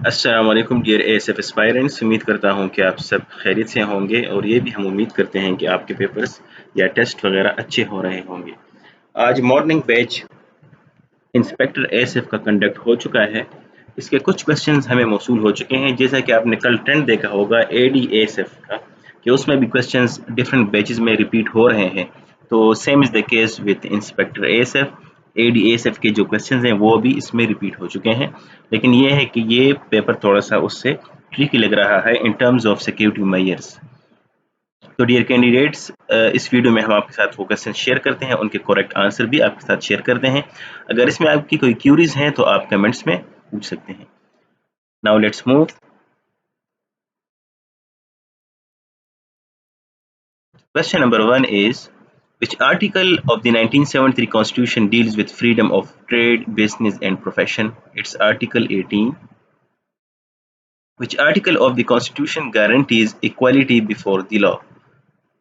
अस्सलाम वालेकुम dear ASF aspirants. उम्मीद करता हूँ कि आप सब खैरियत से होंगे और ये भी हम उम्मीद करते हैं कि आपके पेपर्स या टेस्ट वगैरह अच्छे हो रहे होंगे। आज मॉर्निंग बैच इंस्पेक्टर एएसएफ का कंडक्ट हो चुका है। इसके कुछ क्वेश्चंस हमें मौसूल हो चुके हैं, जैसा कि आपने कल ट्रेंड देखा होगा एडी एएसएफ का कि उसमें भी क्वेश्चंस डिफरेंट बैचेस में रिपीट हो रहे हैं। तो same is the case with inspector ASF. ADSF के जो क्वेश्चंस हैं वो भी इसमें रिपीट हो चुके हैं, लेकिन ये है कि ये पेपर थोड़ा सा उससे ट्रिकी लग रहा है in terms of security measures. तो डियर कैंडिडेट्स, इस वीडियो में हम आपके साथ वो क्वेश्चन शेयर करते हैं, उनके करेक्ट आंसर भी आपके साथ शेयर करते हैं। अगर इसमें आपकी कोई क्यूरीज हैं तो आप कमेंट्स में पूछ सकते हैं। Now let's move. Question number 1 is, which article of the 1973 Constitution deals with freedom of trade, business and profession? It's Article 18. Which article of the Constitution guarantees equality before the law?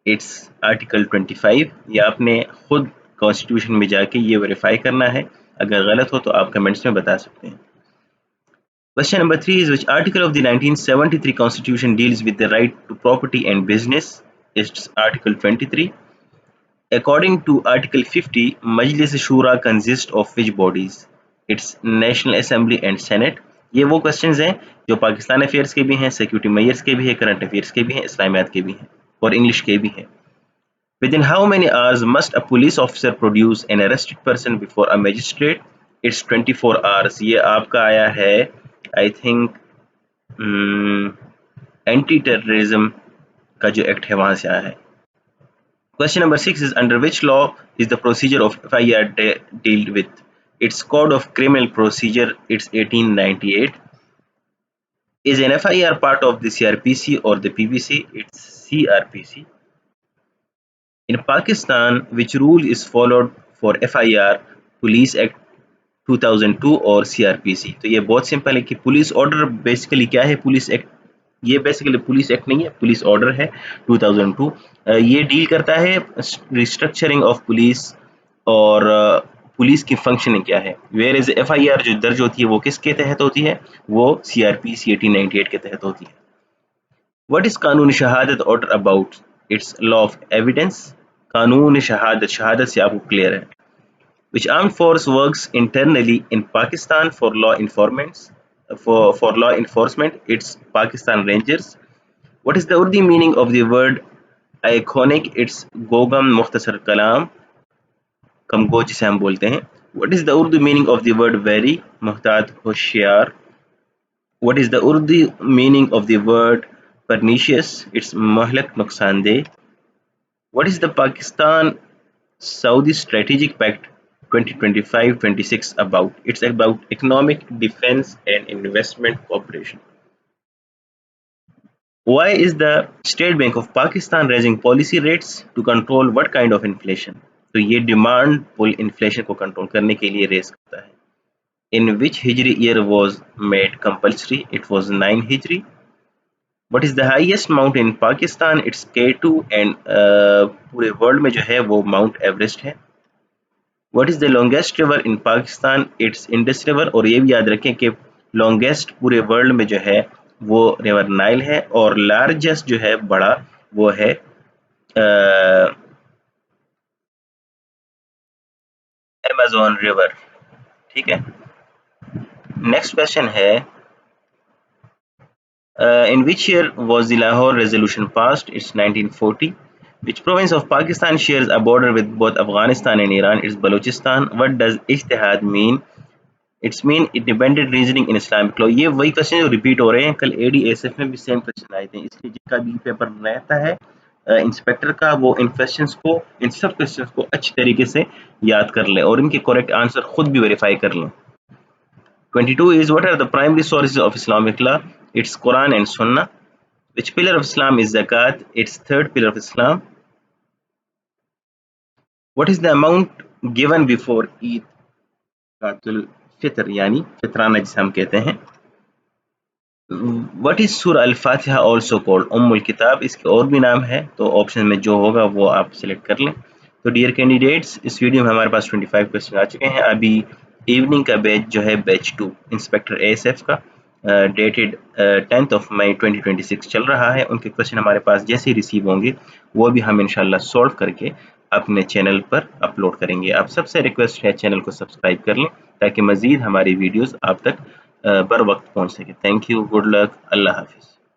It's Article 25. ये आपने खुद constitution में जाके ये verify करना है, अगर गलत हो तो आप कमेंट्स में बता सकते हैं। Question number 3 is, which article of the 1973 Constitution deals with the right to property and business? It's Article 23. According to Article 50, Majlis Shura consists of which bodies? It's National Assembly and Senate. ये वो questions हैं जो Pakistan affairs के भी हैं, security measures के भी हैं, करंट अफेयर्स के भी हैं, इस्लामियात के भी हैं और इंग्लिश के भी हैं। Within how many hours must a police officer produce an arrested person before a magistrate? It's 24 hours. ये आपका आया है आई थिंक एंटी टेररिज्म का जो एक्ट है वहां से आया है। Question number 6 is, under which law is the procedure of FIR dealt with? It's Code of Criminal Procedure. It's 1898. Is an FIR part of the CRPC or the PPC? It's CRPC. In Pakistan, which rule is followed for FIR? Police Act 2002 और CRPC? तो ये बहुत simple है कि police order basically क्या है। Police act, ये basically police act नहीं है, पुलिस ऑर्डर है 2002। ये डील करता है रिस्ट्रक्चरिंग ऑफ पुलिस और पुलिस की फंक्शनिंग क्या है। वेयर इज FIR जो दर्ज होती है वो किसके तहत होती है? वो CRPC 1898 के तहत होती है। What is कानून शहादत order about? It's law of evidence. कानून शहादत, शहादत से आपको क्लियर है। Which armed force works internally in Pakistan for law enforcement? For law enforcement, it's Pakistan Rangers. What is the Urdu meaning of the word iconic? It's Gogam Mukhtasar Kalam, कमगो जिसे हम बोलते हैं। What is the Urdu meaning of the word very? Muhtat Hoshiar. What is the Urdu meaning of the word pernicious? It's Mahlak Nuksandeh. What is the Pakistan Saudi Strategic Pact 2025-26 about? It's about economic, defense and investment cooperation. Why is the State Bank of Pakistan raising policy rates to control what kind of inflation? तो ये demand पुल inflation को control करने के लिए race करता है। In which Hijri year was made compulsory? It was 9 Hijri. What is the highest mountain in Pakistan? It's K2 and पूरे world में जो है वो माउंट एवरेस्ट है। What is the longest river in Pakistan? It's Indus River। और ये भी याद रखें कि लॉन्गेस्ट पूरे वर्ल्ड में जो है वो रिवर नाइल है और लार्जेस्ट जो है बड़ा वो है अमेज़न रिवर। ठीक है, नेक्स्ट क्वेश्चन है, in which year was the Lahore Resolution passed? It's 1940. Which province of Pakistan shares a border with both Afghanistan and Iran? It's Balochistan. What does ijtihad mean? It's mean independent reasoning in Islamic law। ये वही question जो repeat हो रहे हैं, कल ADSF में भी same question आए थे, इसलिए जिनका भी पेपर रहता है इंस्पेक्टर का वो इन क्वेश्चंस को, इन सब क्वेश्चंस को अच्छी तरीके से याद कर लें और इनके करेक्ट आंसर खुद भी वेरीफाई कर लें। 22 is, what are the primary sources of Islamic law? It's Quran and Sunnah. Which pillar of Islam is Zakat? It's third pillar of Islam. What is the amount given before Eid Zakatul Fitr यानी फितराना जिसे हम कहते हैं? What is Surah Al-Fatiha also called? उम्मुल किताब, इसके और भी नाम है, तो ऑप्शन में जो होगा वो आप सिलेक्ट कर लें। तो डियर कैंडिडेट्स, इस वीडियो में हमारे पास 25 क्वेश्चन आ चुके हैं। अभी इवनिंग का बैच जो है बैच 2 इंस्पेक्टर ASF का, डेटेड 10th of May 2026 चल रहा है। उनके क्वेश्चन हमारे पास जैसे ही रिसीव होंगे वो भी हम इंशाल्लाह सॉल्व करके अपने चैनल पर अपलोड करेंगे। आप सबसे रिक्वेस्ट है चैनल को सब्सक्राइब कर लें ताकि मज़ीद हमारी वीडियोस आप तक बर वक्त पहुँच सके। थैंक यू, गुड लक, अल्लाह हाफिज़।